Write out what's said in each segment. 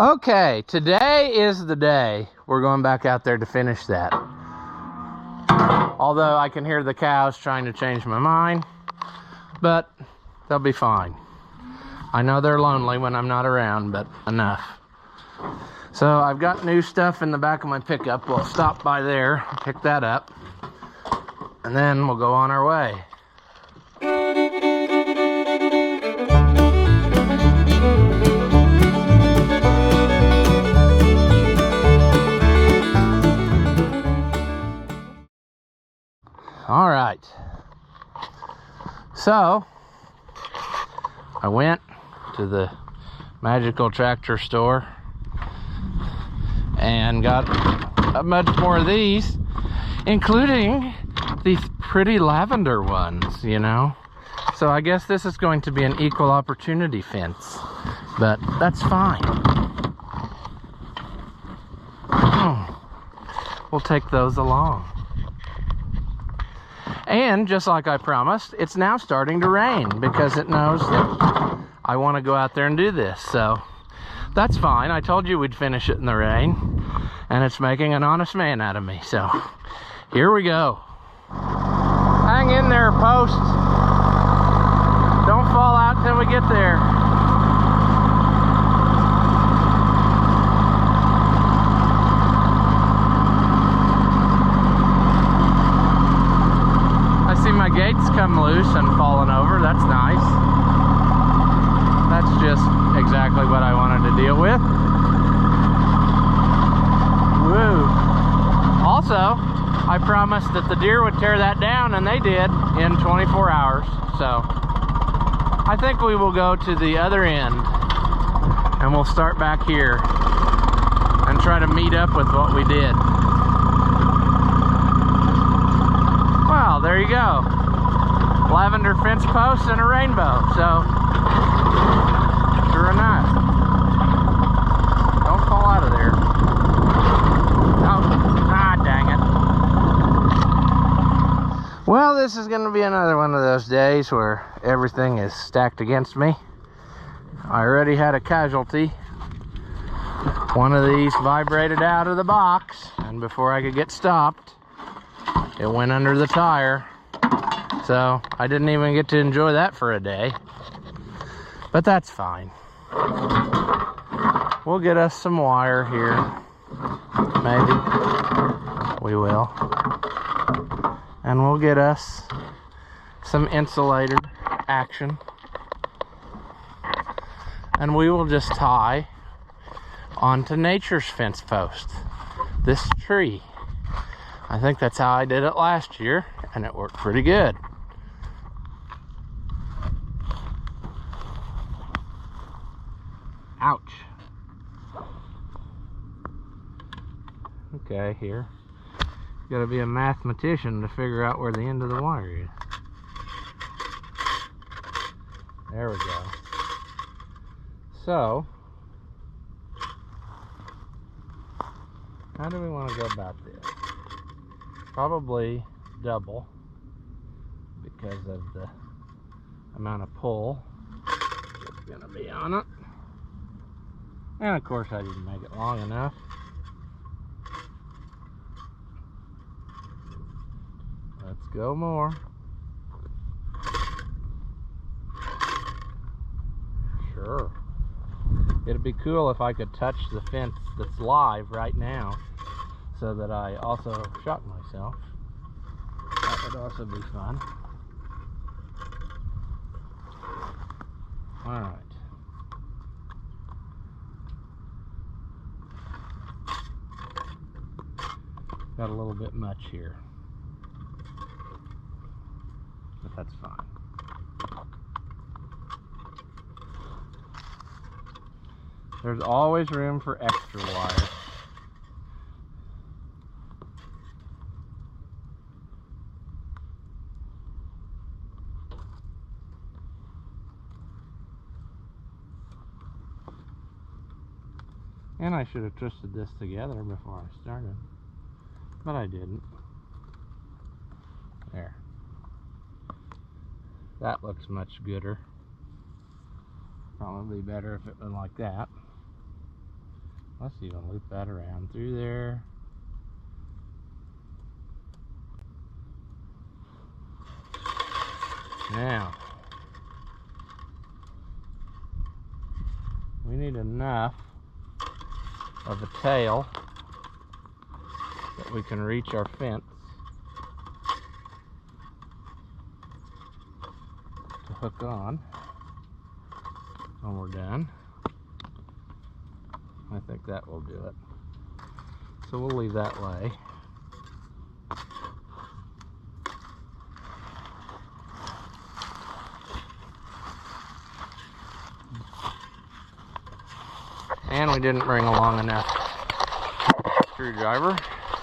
Okay, today is the day we're going back out there to finish that. Although I can hear the cows trying to change my mind, but they'll be fine. I know they're lonely when I'm not around, but enough. So I've got new stuff in the back of my pickup. We'll stop by there, pick that up, and then we'll go on our way. All right, so I went to the Magical Tractor store and got a bunch more of these, including these pretty lavender ones, you know. So I guess this is going to be an equal opportunity fence, but that's fine. We'll take those along. And just like I promised, it's now starting to rain because it knows that I want to go out there and do this. So that's fine. I told you we'd finish it in the rain, and it's making an honest man out of me. So here we go. Hang in there, posts. Don't fall out until we get there. I see my gates come loose and falling over. That's nice. That's just exactly what I wanted to deal with. Woo. Also, I promised that the deer would tear that down, and they did in 24 hours. So I think we will go to the other end and we'll start back here and try to meet up with what we did. Well, there you go. Lavender fence posts and a rainbow. So, sure enough. Don't fall out of there. Oh, dang it. Well, this is going to be another one of those days where everything is stacked against me. I already had a casualty. One of these vibrated out of the box, and before I could get stopped, it went under the tire. So I didn't even get to enjoy that for a day. But that's fine. We'll get us some wire here. Maybe. We will. And we'll get us some insulator action. And we will just tie onto nature's fence post this tree. I think that's how I did it last year, and it worked pretty good. Ouch. Okay, here. You gotta be a mathematician to figure out where the end of the wire is. There we go. So, how do we want to go about this? Probably double because of the amount of pull that's gonna be on it. And of course I didn't make it long enough. Let's go more. Sure. It'd be cool if I could touch the fence that's live right now, so that I also shot myself. That would also be fun. Alright. Got a little bit much here, but that's fine. There's always room for extra wire. And I should have twisted this together before I started, but I didn't. There. That looks much gooder. Probably better if it went like that. Let's even loop that around through there. Now, we need enough of a tail that we can reach our fence to hook on when we're done. I think that will do it. So we'll leave that lay. And we didn't bring along enough screwdriver,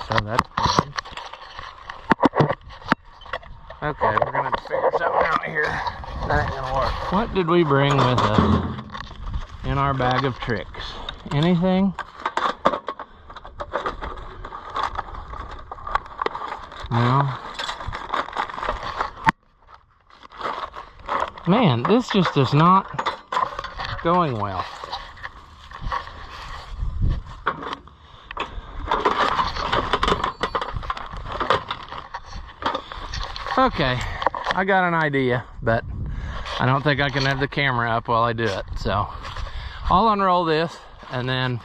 so that's good. Okay, we're gonna have to figure something out here. That ain't gonna work. What did we bring with us in our bag of tricks? Anything? No. Man, this just is not going well. Okay, I got an idea, but I don't think I can have the camera up while I do it. So I'll unroll this and then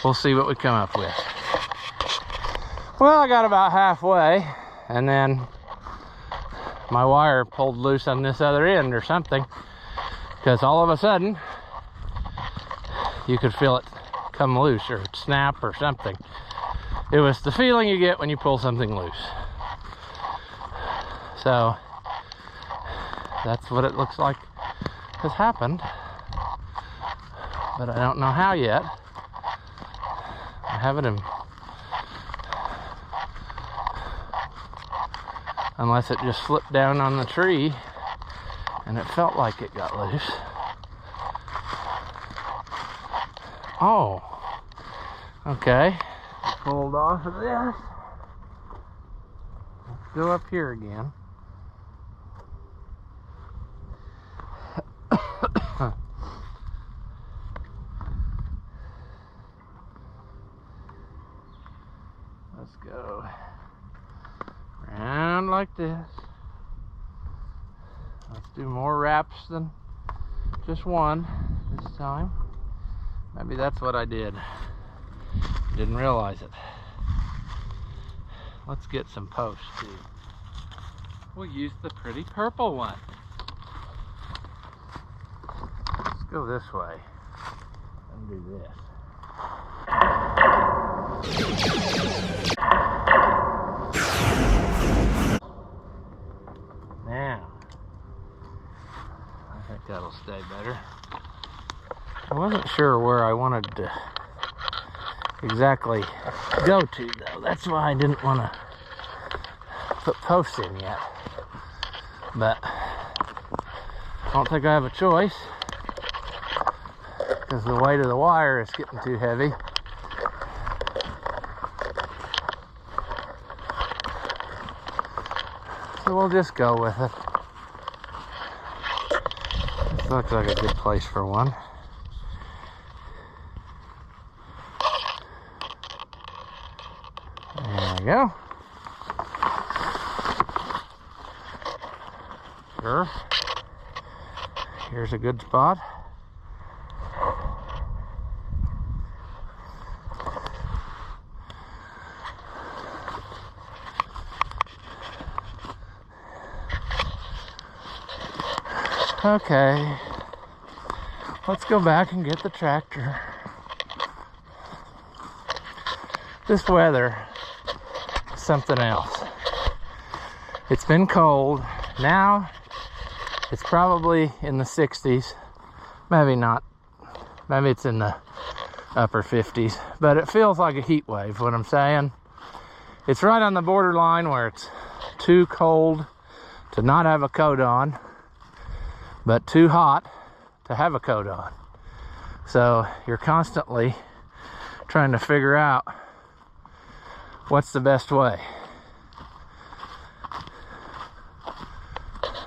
we'll see what we come up with. Well, I got about halfway and then my wire pulled loose on this other end or something, because all of a sudden you could feel it come loose or snap or something. It was the feeling you get when you pull something loose. So that's what it looks like has happened, but I don't know how yet. I have it in, unless it just slipped down on the tree and it felt like it got loose. Oh, okay. Pulled off of this. Let's go up here again. Let's go around like this. Let's do more wraps than just one this time. Maybe that's what I did. Didn't realize it. Let's get some posts too. We'll use the pretty purple one. Let's go this way and do this. Now, I think that'll stay better. I wasn't sure where I wanted to exactly go to though. That's why I didn't want to put posts in yet. But I don't think I have a choice, because the weight of the wire is getting too heavy. So we'll just go with it. This looks like a good place for one. There we go. Sure. Here's a good spot. Okay, let's go back and get the tractor. This weather is something else. It's been cold. Now it's probably in the 60s. Maybe not. Maybe it's in the upper 50s. But it feels like a heat wave, what I'm saying. It's right on the borderline where it's too cold to not have a coat on, but too hot to have a coat on. So you're constantly trying to figure out what's the best way.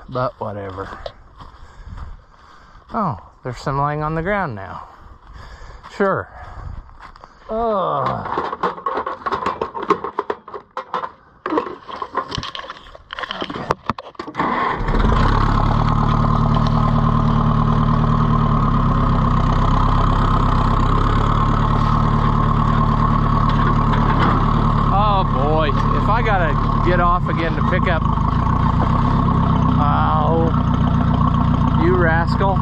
But whatever. Oh, there's some laying on the ground now. Sure. Oh. I gotta get off again to pick up. Oh, you rascal.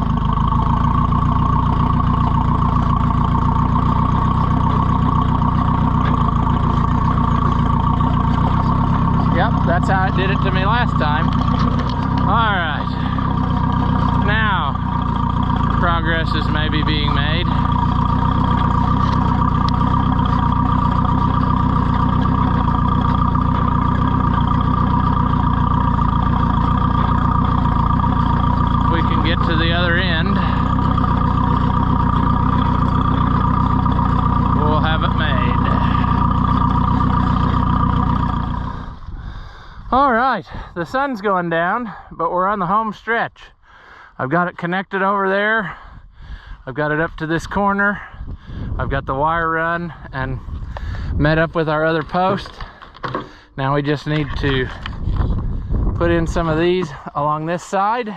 Yep, that's how it did it to me last time. All right. Now, progress is maybe being made. Get to the other end, we'll have it made. All right, the sun's going down, but we're on the home stretch. I've got it connected over there. I've got it up to this corner. I've got the wire run and met up with our other post. Now we just need to put in some of these along this side.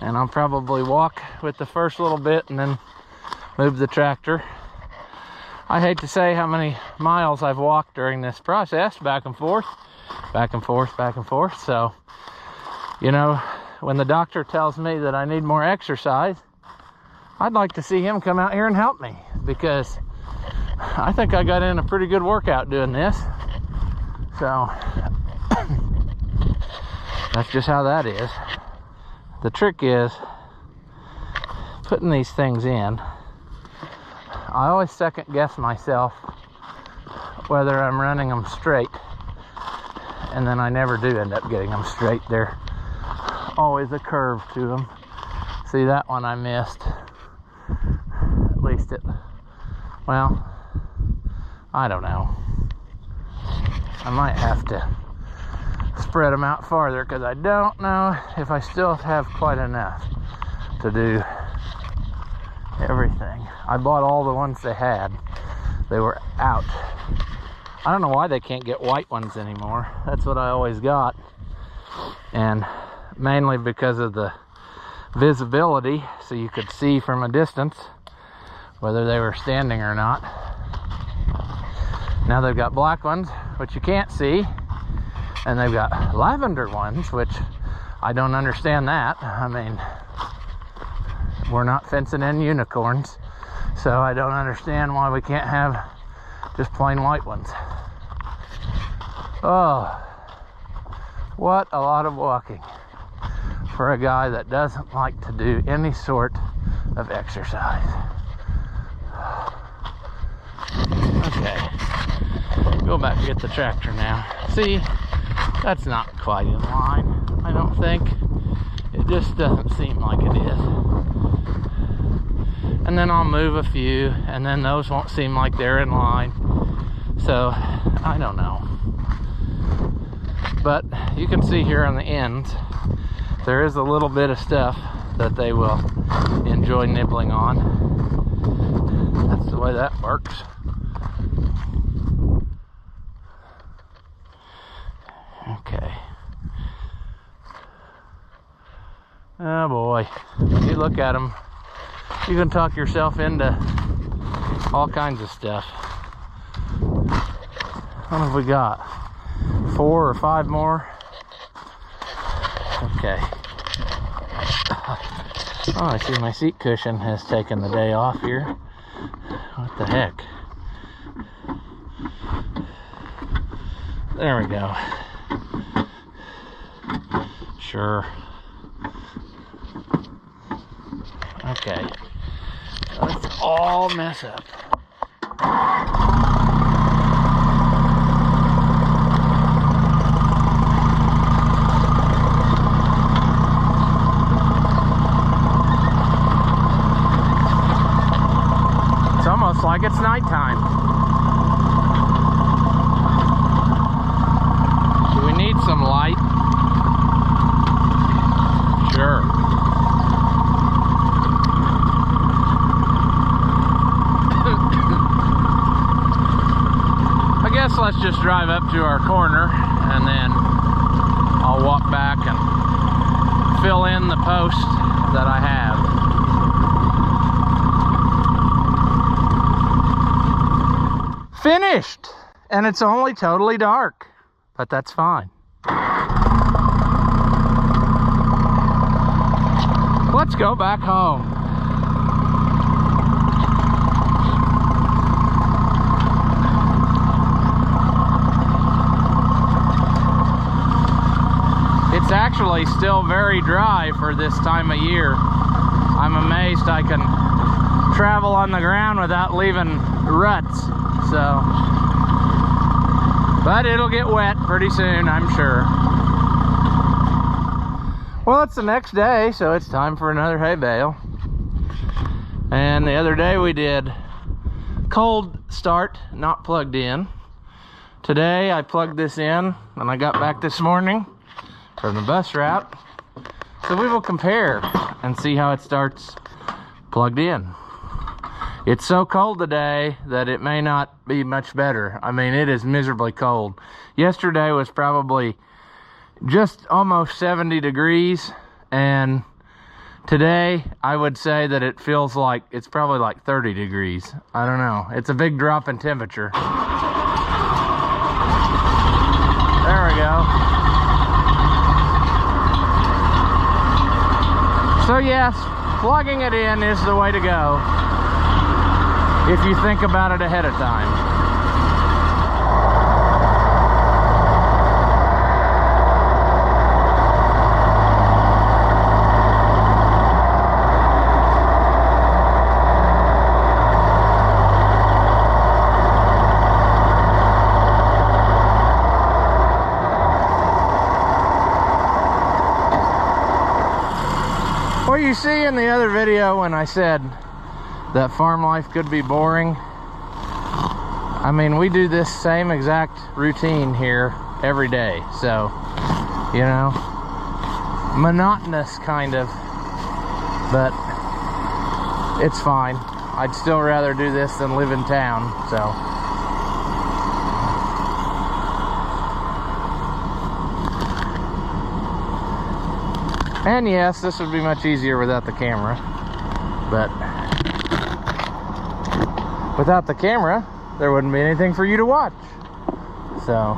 And I'll probably walk with the first little bit and then move the tractor. I hate to say how many miles I've walked during this process, back and forth, back and forth, back and forth. So, you know, when the doctor tells me that I need more exercise, I'd like to see him come out here and help me, because I think I got in a pretty good workout doing this. So, that's just how that is. The trick is putting these things in. I always second guess myself whether I'm running them straight, and then I never do end up getting them straight. There's always a curve to them. See, that one I missed. At least it, well, I don't know. I might have to spread them out farther, because I don't know if I still have quite enough to do everything. I bought all the ones they had. They were out. I don't know why they can't get white ones anymore. That's what I always got. And mainly because of the visibility, so you could see from a distance whether they were standing or not. Now they've got black ones, which you can't see. And they've got lavender ones, which I don't understand that. I mean, we're not fencing in unicorns, so I don't understand why we can't have just plain white ones. Oh, what a lot of walking for a guy that doesn't like to do any sort of exercise. Okay, go back and get the tractor now. See? That's not quite in line, I don't think. It just doesn't seem like it is. And then I'll move a few, and then those won't seem like they're in line. So, I don't know. But you can see here on the ends, there is a little bit of stuff that they will enjoy nibbling on. That's the way that works. Okay. Oh boy, you look at them, you can talk yourself into all kinds of stuff. What have we got? 4 or 5 more? Okay. Oh, I see my seat cushion has taken the day off here. What the heck? There we go. Sure. Okay. Let's all mess up. It's almost like it's nighttime. Do we need some light? Sure. guess let's just drive up to our corner and then I'll walk back and fill in the post that I have. Finished! And it's only totally dark, but that's fine. Let's go back home. It's actually still very dry for this time of year. I'm amazed I can travel on the ground without leaving ruts. So, but it'll get wet pretty soon, I'm sure. Well, it's the next day, so it's time for another hay bale. And the other day we did cold start, not plugged in. Today I plugged this in and I got back this morning from the bus route. So we will compare and see how it starts plugged in. It's so cold today that it may not be much better. I mean, it is miserably cold. Yesterday was probably just almost 70 degrees, and today I would say that it feels like it's probably like 30 degrees. I don't know. It's a big drop in temperature. There we go. So yes, plugging it in is the way to go if you think about it ahead of time. Well, you see in the other video when I said that farm life could be boring, I mean, we do this same exact routine here every day, so, you know, monotonous kind of, but it's fine. I'd still rather do this than live in town, so. And yes, this would be much easier without the camera, but without the camera, there wouldn't be anything for you to watch. So,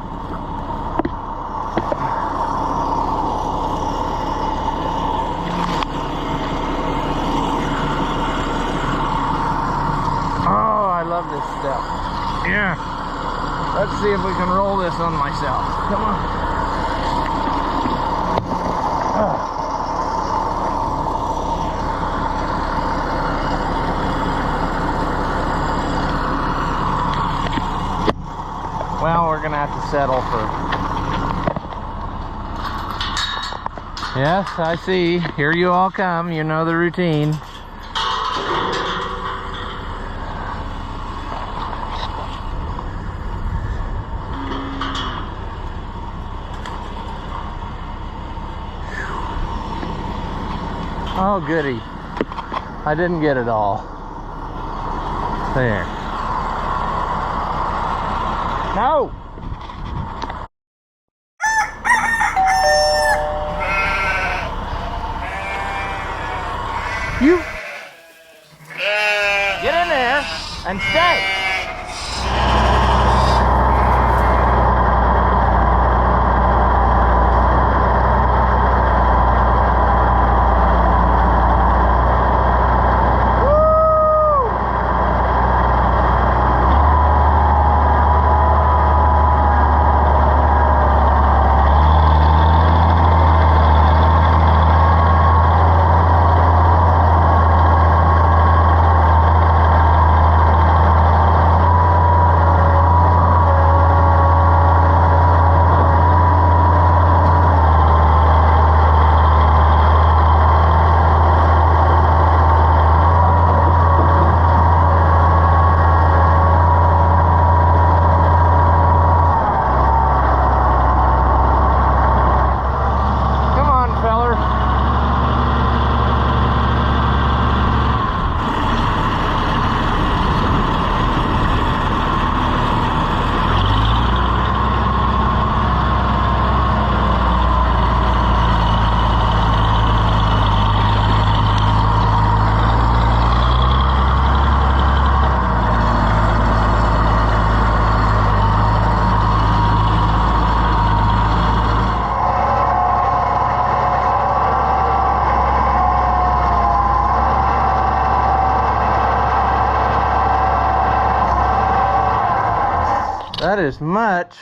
oh, I love this stuff. Yeah. Let's see if we can roll this on myself. Come on. Oh. Well, we're gonna have to settle for. Yes, I see. Here you all come. You know the routine. Oh, goody. I didn't get it all. There. No! You get in there and stay. That is much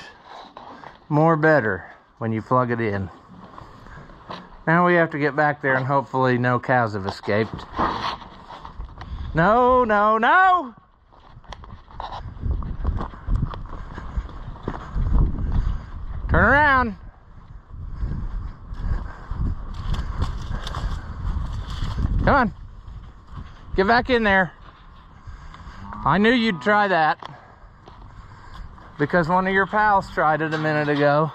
more better when you plug it in. Now we have to get back there and hopefully no cows have escaped. No, no, no! Turn around. Come on. Get back in there. I knew you'd try that because one of your pals tried it a minute ago.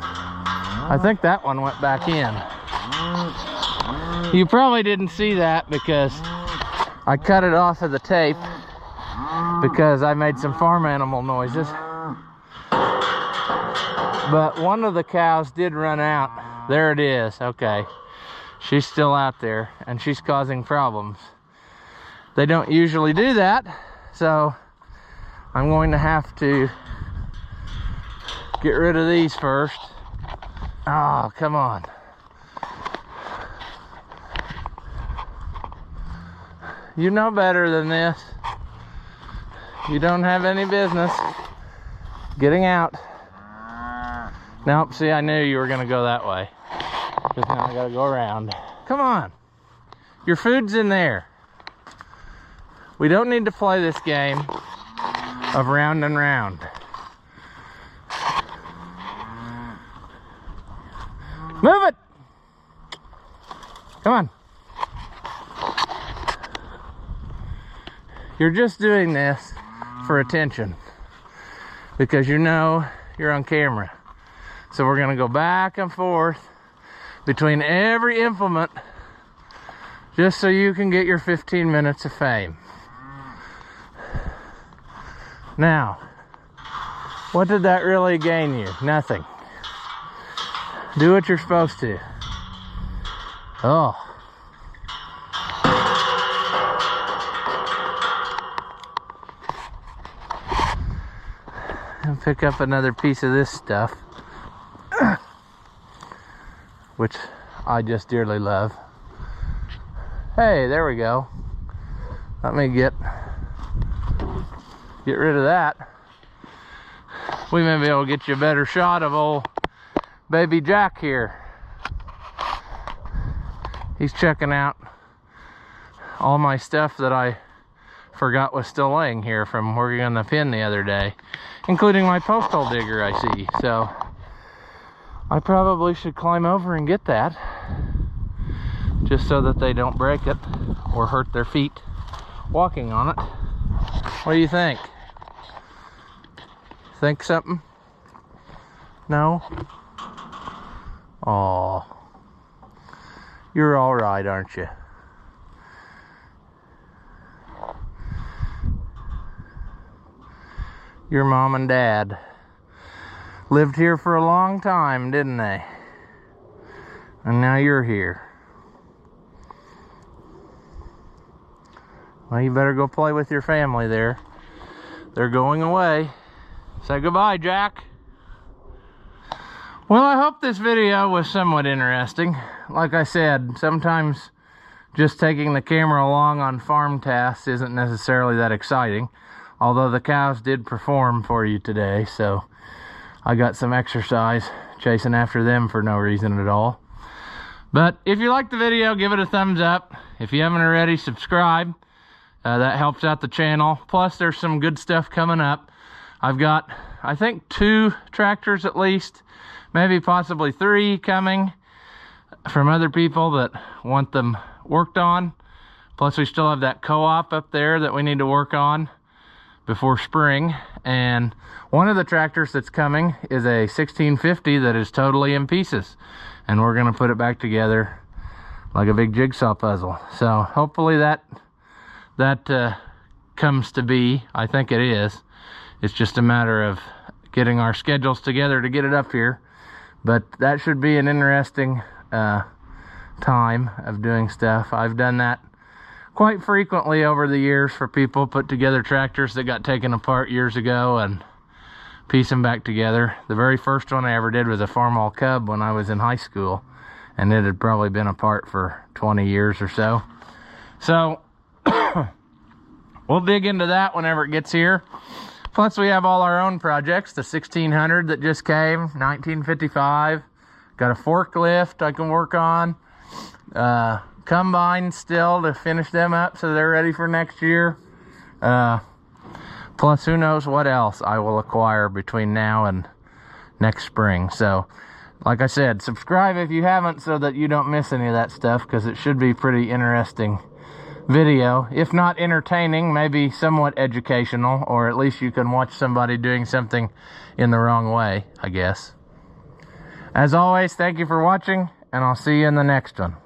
I think that one went back in. You probably didn't see that because I cut it off of the tape because I made some farm animal noises. But one of the cows did run out. There it is. Okay. She's still out there and she's causing problems. They don't usually do that, so I'm going to have to get rid of these first. Oh, come on. You know better than this. You don't have any business getting out. Nope, see, I knew you were gonna go that way. Because now I gotta go around. Come on. Your food's in there. We don't need to play this game of round and round. Move it! Come on. You're just doing this for attention because you know you're on camera. So we're gonna go back and forth between every implement just so you can get your 15 minutes of fame. Now, what did that really gain you? Nothing. Do what you're supposed to. Oh. And pick up another piece of this stuff, which I just dearly love. Hey, there we go. Let me get rid of that. We may be able to get you a better shot of old baby Jack here. He's checking out all my stuff that I forgot was still laying here from working on the pin the other day, including my post hole digger I see. So I probably should climb over and get that just so that they don't break it or hurt their feet walking on it. What do you think? Think something? No? Oh, you're all right, aren't you? Your mom and dad lived here for a long time, didn't they? And now you're here. Well, you better go play with your family there. They're going away. Say goodbye, Jack. Well, I hope this video was somewhat interesting. Like I said, sometimes just taking the camera along on farm tasks isn't necessarily that exciting. Although the cows did perform for you today, so I got some exercise chasing after them for no reason at all. But if you liked the video, give it a thumbs up. If you haven't already, subscribe. That helps out the channel. Plus, there's some good stuff coming up. I've got, I think, 2 tractors at least, maybe possibly 3 coming from other people that want them worked on. Plus, we still have that co-op up there that we need to work on before spring. And one of the tractors that's coming is a 1650 that is totally in pieces, and we're going to put it back together like a big jigsaw puzzle. So hopefully that comes to be. I think it is. It's just a matter of getting our schedules together to get it up here. But that should be an interesting time of doing stuff. I've done that quite frequently over the years for people, put together tractors that got taken apart years ago and piece them back together. The very first one I ever did was a Farmall Cub when I was in high school, and it had probably been apart for 20 years or so. So we'll dig into that whenever it gets here. Plus, Plus we have all our own projects. The 1600 that just came, 1955. Got a forklift I can work on. Combine still to finish them up so they're ready for next year. Plus who knows what else I will acquire between now and next spring. So like I said, subscribe if you haven't so that you don't miss any of that stuff, because it should be pretty interesting video. If not entertaining, maybe somewhat educational, or at least you can watch somebody doing something in the wrong way, I guess. As always, thank you for watching, and I'll see you in the next one.